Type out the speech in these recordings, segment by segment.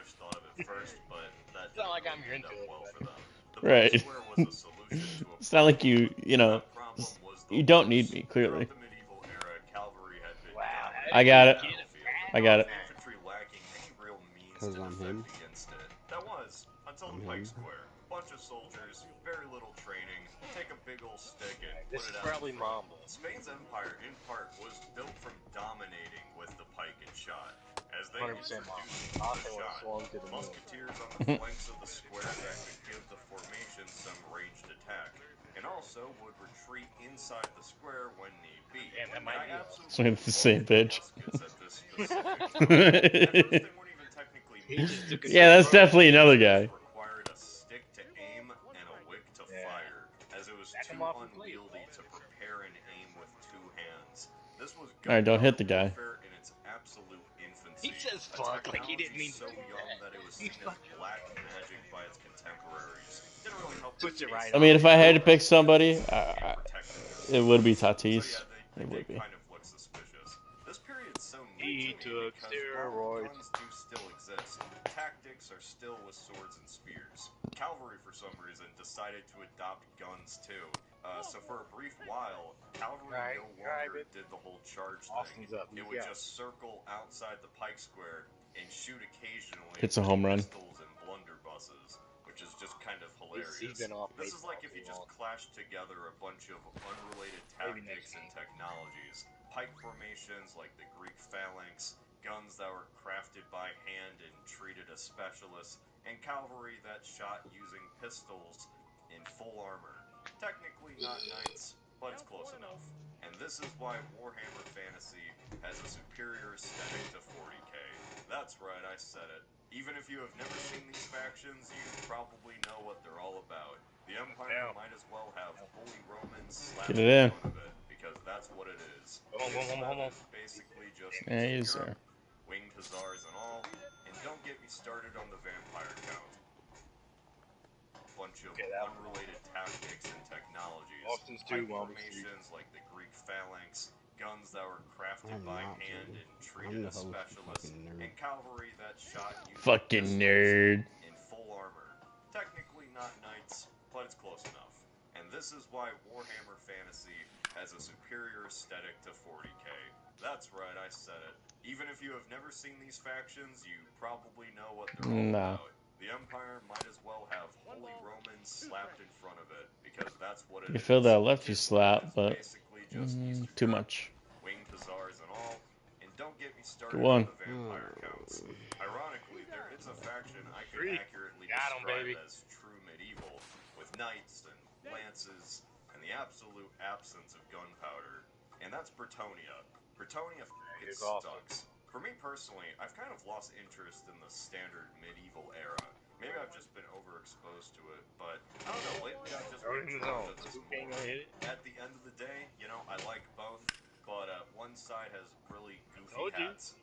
Turks thought of it first, but that It's not didn't like I'm really end into up it, well but... for them. The pike Right. square was a solution to a It's not like problem, you and know, that problem was the you don't need horse. me, clearly. Throughout the medieval era, cavalry had been Wow, how I dominating did we got the it. get a battlefield, I rat got on with it. that? infantry lacking any real means Cause to I'm defend him. against it. That was, until the pike square. Bunch of soldiers, very little training, take a big old stick and This put is it out probably in front. Mamba. Spain's empire, in part, was built from dominating with the pike and shot. As they 100% introduced Mamba. the Also would have shot, swung to the moon. musketeers on the flanks of the square that could give the formation some ranged attack, and also would retreat inside the square when need be. Damn, that And might I be us. So absolutely it's the same loathed the bitch. muskets at this specific time. At first, they weren't even technically He made just to took a be Yeah, shot. that's used. definitely another Instead, guy. required a stick to aim and a wick to Yeah. fire, as it was Back too him off and play. unwieldy to prepare and aim with two hands. This was Alright, don't hit gunpowder the guy. warfare in its absolute infancy. He says A fuck like he didn't technology mean to so do young that. that it was He seen as fucking black magic by its contemporaries. Didn't really help puts the it case right I on. mean, if I had to pick against somebody, and protecting it would be themselves. So Tatis. yeah, they It did would be. kind of look suspicious. This period's so He neat to me took because while steroids. guns do still exist, tactics are still with swords and spears. Cavalry, for some reason, decided to adopt guns too. So for a brief while, cavalry Right, no right, longer babe. did the whole charge thing. Austin's up. It He's would got. just circle outside the pike square and shoot occasionally Hits a with home run. pistols and blunderbusses, which is just kind of He's hilarious. been off This is baseball like if too you just long. clashed together a bunch of unrelated Maybe next tactics and game. technologies. Pike formations like the Greek phalanx, guns that were crafted by hand and treated as specialists, and cavalry that shot using pistols in full armor. Technically not knights, but it's close enough. And this is why Warhammer Fantasy has a superior aesthetic to 40k. That's right, I said it. Even if you have never seen these factions, you probably know what they're all about. The Empire might as well have Holy Romans slapped Get it in in. front of it, because that's what it is. Hold on. Is basically just Yeah, Eastern he's Europe, there. winged hussars and all, and don't get me started on the vampire count. Bunch of Okay, that one. unrelated tactics and technologies. Austin's Pike two, Mama's three. formations like the Greek phalanx, guns that were crafted I'm by not hand two. and treated I'm the as host, specialists, fucking nerd. and cavalry that shot using Fucking pistols nerd. in full armor. Technically not knights, but it's close enough. And this is why Warhammer Fantasy has a superior aesthetic to 40k. That's right, I said it. Even if you have never seen these factions, you probably know what they're all Nah. about. The Empire might as well have Holy Romans slapped in front of it, because that's what it You is. feel that lefty Kislev slap, is but basically just Eastern too Europe, much. winged hussars and all. And don't get me started Good one. on the vampire counts. Ironically, there is a faction I could Three. accurately Got 'em, describe baby. as true medieval, with knights and lances and the absolute absence of gunpowder, and that's Bretonnia. Bretonnia Here's sucks. For me personally, I've kind of lost interest in the standard medieval era. Maybe I've just been overexposed to it, but I don't know, lately I've just Throw been it in the drawn zone. to this Scoop ain't more. gonna hit it. At the end of the day, you know, I like both, but one side has really goofy Told you. hats,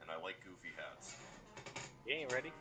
and I like goofy hats. He ain't ready.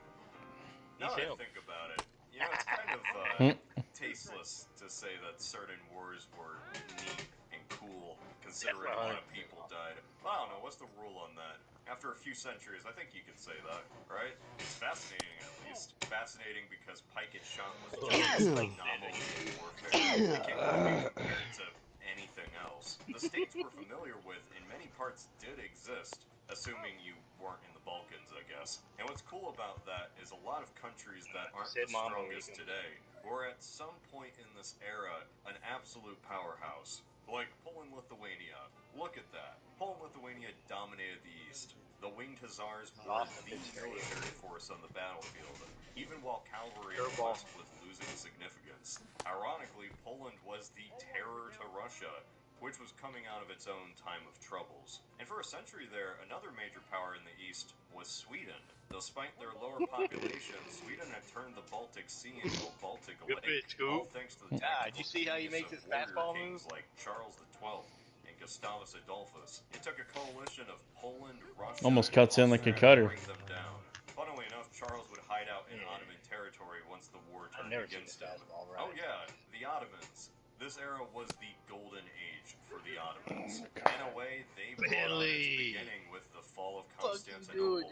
Now He's that I him. think about it, you know, it's kind of tasteless to say that certain wars were neat and cool, considering a lot of people died. Well, I don't know, what's the rule on that? After a few centuries, I think you could say that, right? It's fascinating, at least. Fascinating because pike and shot was just an anomaly in warfare. It can't really be compared to anything else. The states we're familiar with, in many parts, did exist, assuming you weren't in the Balkans, I guess. And what's cool about that is a lot of countries that aren't the strongest today were at some point in this era an absolute powerhouse. Like Poland-Lithuania. Look at that. Poland-Lithuania dominated the East. The winged hussars were the military force on the battlefield, even while cavalry in the West was losing significance. Ironically, Poland was the terror to Russia, which was coming out of its own time of troubles. And for a century there, another major power in the East was Sweden. Despite their lower population, Sweden had turned the Baltic Sea into a Baltic lake, all thanks to the tactical you see how he genius makes of his warrior fastball kings move? like Charles XII and Gustavus Adolphus. It took a coalition of Poland, Russia, Almost and cuts in like a Austria cutter. to bring them down. Funnily enough, Charles would hide out in Ottoman territory once the war turned against him. Oh yeah, the Ottomans. This era was the golden age for the Ottomans. In a way, they brought on its beginning with the fall of Constantinople.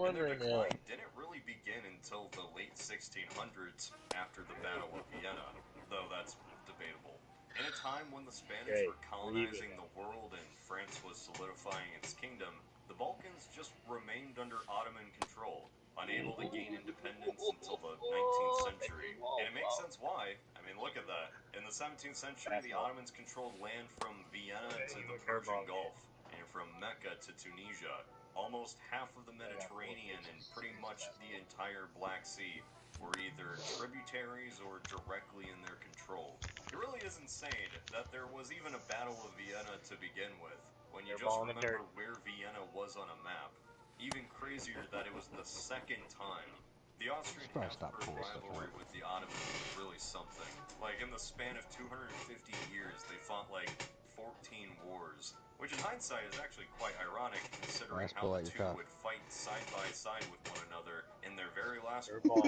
And their decline didn't really really begin until the late 1600s after the Battle of Vienna, though that's debatable. In a time when the Spanish were colonizing the world and France was solidifying its kingdom, the Balkans just remained under Ottoman control, unable to gain independence until the 19th century. And it makes sense why. I mean, look at that. In the 17th century, the Ottomans controlled land from Vienna to the Persian Gulf, and from Mecca to Tunisia. Almost half of the Mediterranean and pretty much the entire Black Sea were either tributaries or directly in their control. It really is insane that there was even a Battle of Vienna to begin with, when you just remember where Vienna was on a map. Even crazier that it was the second time. The Austrian-Habsburg rivalry with the Ottomans was really something. Like, in the span of 250 years, they fought like 14 wars, which in hindsight is actually quite ironic considering how the two would fight side by side with one another in their very last war.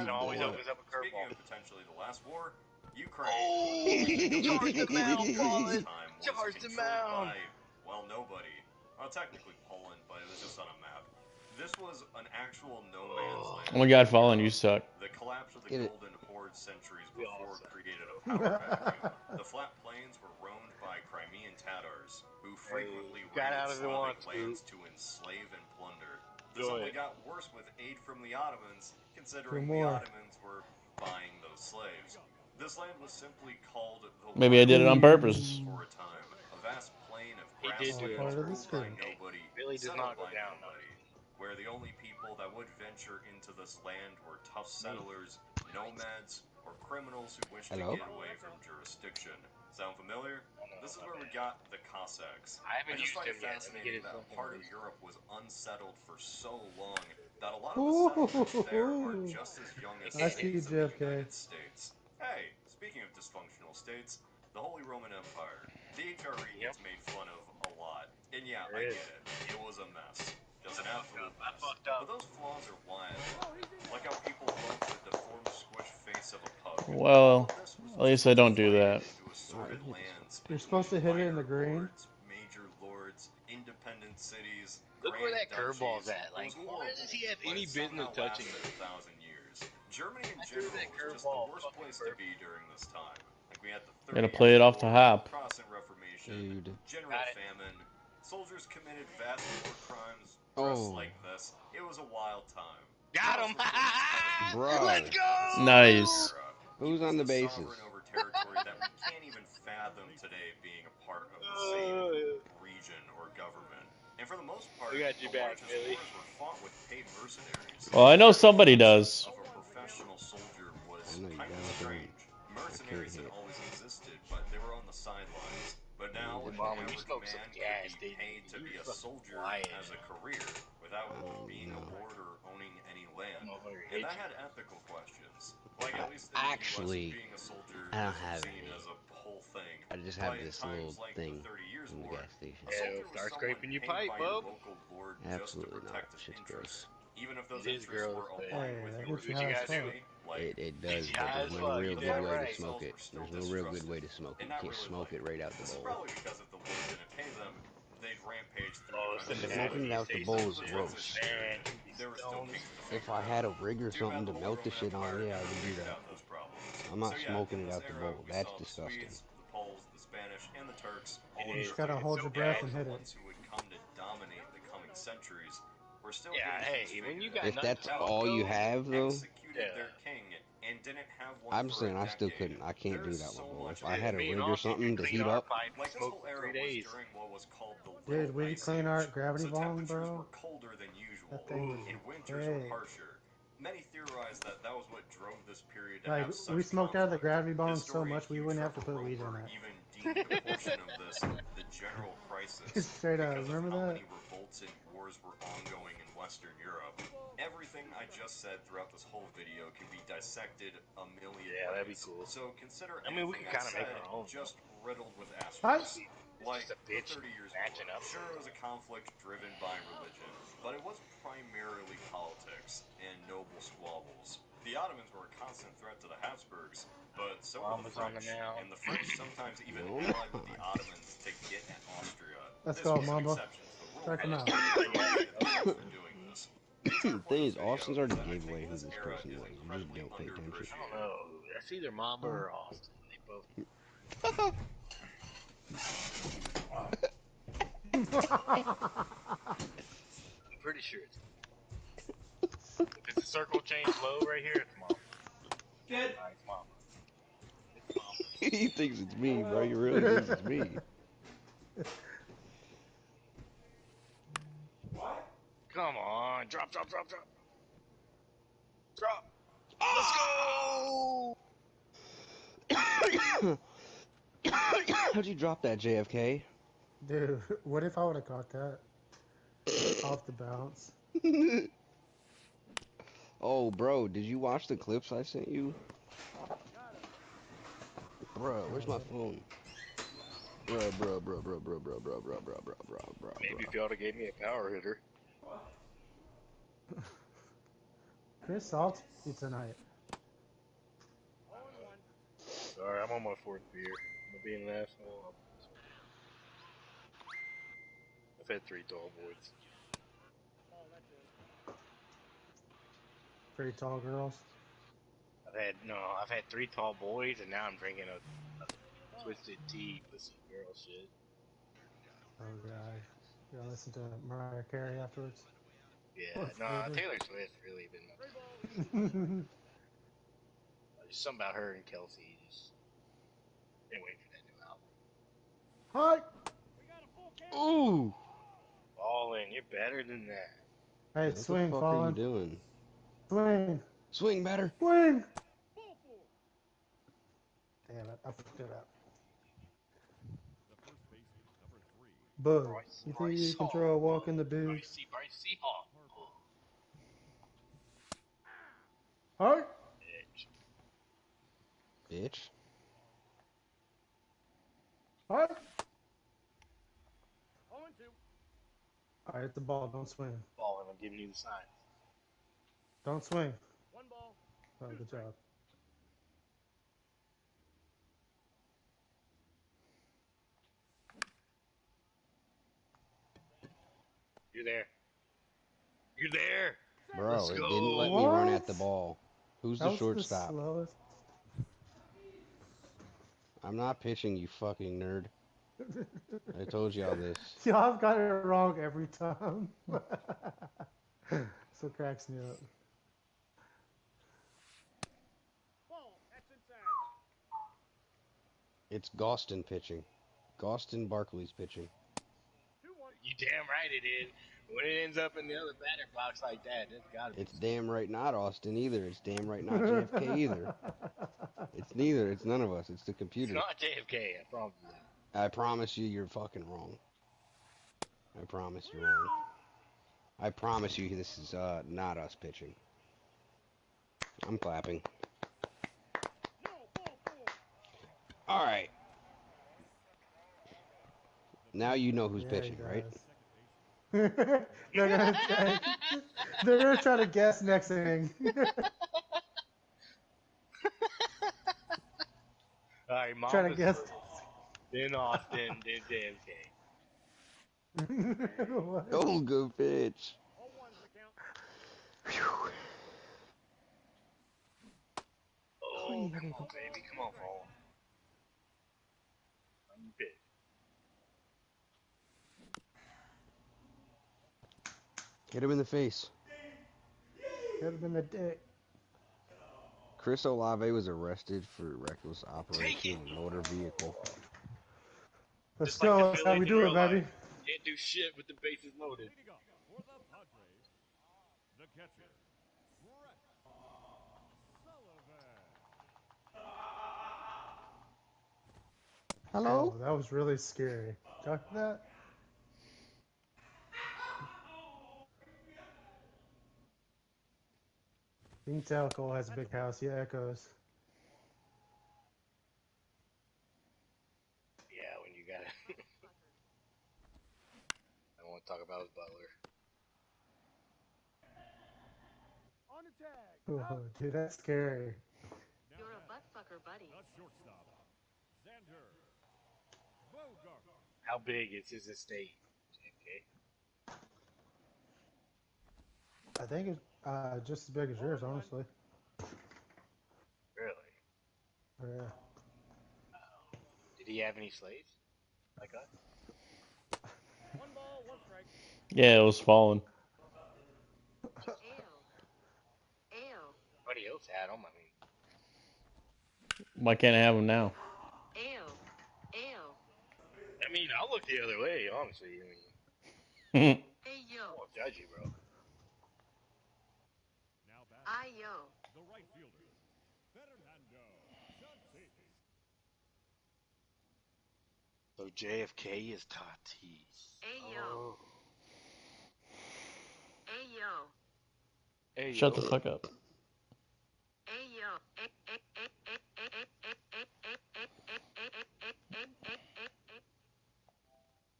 Always opens up a curveball. Speaking of potentially the last war, Ukraine. Charge the mount, Poland! Charge the mount! Well, nobody. Well, technically Poland, but it was just on a map. This was an actual no man's land. Oh my god, Fallen, you suck. The collapse of the Golden Horde centuries before created a power vacuum. The flat plains were roamed by Crimean Tatars, who frequently raided Slavic lands to enslave and plunder. This only got worse with aid from the Ottomans, considering the Ottomans were buying those slaves. This land was simply called the Maybe I did it on purpose. For a time. A vast plain of grasslands ruled by nobody, settled by nobody, where the only people that would venture into this land were tough settlers, nomads, or criminals who wished to get away from jurisdiction. Sound familiar? This is where we got the Cossacks. I just find it fascinating that part of Europe was unsettled for so long that a lot of the settlers there are just as young as states in the United States. Hey, speaking of dysfunctional states, the Holy Roman Empire. The HRE gets made fun of a lot. And yeah, I get it. It was a mess. Just an absolute mess. But those flaws are wild. Like how people love the deformed squish face of a pug. Well, at least I don't do that. You're supposed to hit it in the green. Major lords, independent cities. Look where that curveball's at. Like, why does he have any business touching it? 1,000 years. Germany in general was just the worst place to be during this time. Like, we had the 30 Gotta play it off the hop. Protestant Reformation, general famine, soldiers committed vast war crimes, dressed like this. It was a wild time. Got him! Bro. Let's go! Nice. Who's on the bases? Over territory that we can't even fathom today being a part of the same region or government. And for the most part, we got you back, Billy. Were fought with paid mercenaries. Well, I know somebody does. Of a professional soldier was kind of strange. Mercenaries had always existed, but they were on the sidelines. But now, an average man could be paid to be a soldier as a career without being a lord or owning any land. And that had ethical questions. Like, at least in the US, being a soldier I don't have seen as a whole thing. I just have this little thing in the gas station. Start scraping your pipe, bub. Absolutely not. Shit's gross. Even if those interests were aligned with yours. It does, but there's no real good way to smoke it. There's no real good way to smoke it. You can't smoke it right out the bowl. Probably because if the Lord didn't pay them, they'd rampage through. Smoking it out the bowl is gross. If I had a rig or something to melt the shit on, yeah, I would do that. I'm not smoking it out the bowl. That's disgusting. The Poles, the Spanish, and the Turks. You just gotta hold your breath and hit it. Who would come to dominate the coming centuries. We're still if that's all you have, though, I'm saying I still couldn't. I can't do that one, boy. If I had a rig or something to heat up. Like this whole era was during what was called the Dude, we clean our gravity bomb, bro. Were colder than usual, and winters were harsher. Many theorize that that was what drove this period to have such we smoked out of the gravity bomb so much we wouldn't have to put weed in it. Even deemed a portion of this the general crisis. Straight up, remember that? Many revolts and wars were ongoing in Western Europe. Everything I just said throughout this whole video can be dissected a million ways. That'd be cool. So consider we can kind of make our own. Just riddled with asterisks. Like, a bitch 30 years matching up. Sure, it was a conflict driven by religion, but it was primarily politics and noble squabbles. The Ottomans were a constant threat to the Habsburgs, but so were the French, and the French sometimes even allied with the Ottomans to get at Austria. Let's go, Mamba. Check him out. Doing this. The thing is, Austin's already gave away who this person was. You just don't pay attention. I don't know. That's either Mamba or Austin. They both. I'm pretty sure it's. If it's a circle change low right here, it's Mamba. Good. It's Mamba. It's Mamba. He thinks it's me, bro. He really thinks it's me. Come on, drop. Drop. Oh! How'd you drop that, JFK? Dude, what if I would have caught that? Off the bounce. Oh, bro, did you watch the clips I sent you? Bro, where's my phone? Bro. Maybe if y'all gave me a power hitter. Chris salty tonight. Sorry, I'm on my fourth beer. I'm being an asshole. I've had 3 tall boys. Pretty tall girls. I've had 3 tall boys, and now I'm drinking a twisted tea pussy girl shit. Oh god. You gonna listen to Mariah Carey afterwards? Yeah, no, Taylor Swift really been. There's something about her and Kelsey. Just been waiting for that new album. Hi! Ooh! Ballin', you're better than that. Hey, What swing, the fuck Fallen. are you doing? Swing! Swing better! Swing! Damn it, I fucked it up. Boo. You think you can throw a walk in the boots? Bryce Seahawk. Hi! Bitch. Hi! Alright, hit the ball, don't swing. Ballin', I'm giving you the signs. Don't swing. One ball. Oh, good job. You're there. You're there. Bro, it didn't let me run at the ball. Who's the shortstop? Slowest. I'm not pitching, you fucking nerd. I told you all this. Y'all have got it wrong every time. So cracks me up. It's Gostin pitching. Gostin Barkley's pitching. You damn right it is. When it ends up in the other batter box like that, it's gotta be. It's damn right not Austin either. It's damn right not JFK either. It's neither. It's none of us. It's the computer. It's not JFK, I promise you. I promise you, you're fucking wrong. I promise you're wrong. I promise you, this is not us pitching. I'm clapping. All right. Now you know who's pitching, right? they're gonna try to guess next inning. All right, Mom. Trying to guess. Then Austin, then JFK. Oh, good pitch. Whew. Oh, come on, baby. Come on, Paul. I'm big. Hit him in the face. Hit him in the dick. Chris Olave was arrested for reckless operation of a motor vehicle. Let's go. That's how we do it, baby. Can't do shit with the bases loaded. The catcher, Brett Sullivan. Hello? Oh, that was really scary. Talk that. You can tell Cole has a big house. He echoes. Yeah, when you got it. I don't want to talk about his butler. On attack. Oh, dude, that's scary. You're a butt fucker, buddy. The shortstop, Xander Bogart. How big is his estate? Okay. I think it's just as big as yours, honestly. Really? Yeah. Did he have any slaves? Like us? 1 ball, 1 strike. Yeah, it was falling. Ayo. Ayo. Nobody else had them. I mean, Why can't I have him now? Ayo. Ayo. I'll look the other way, honestly. I mean, Hey I yo. won't judge you, bro. Now back. Ayo. The right fielder. Fernando Tatis. So JFK is Tatis. Ayo. Oh. Ayo. Hey, Shut yo. the fuck up. Ayo.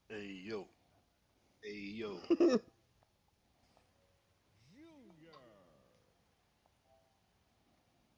Hey, yo. Hey, yo.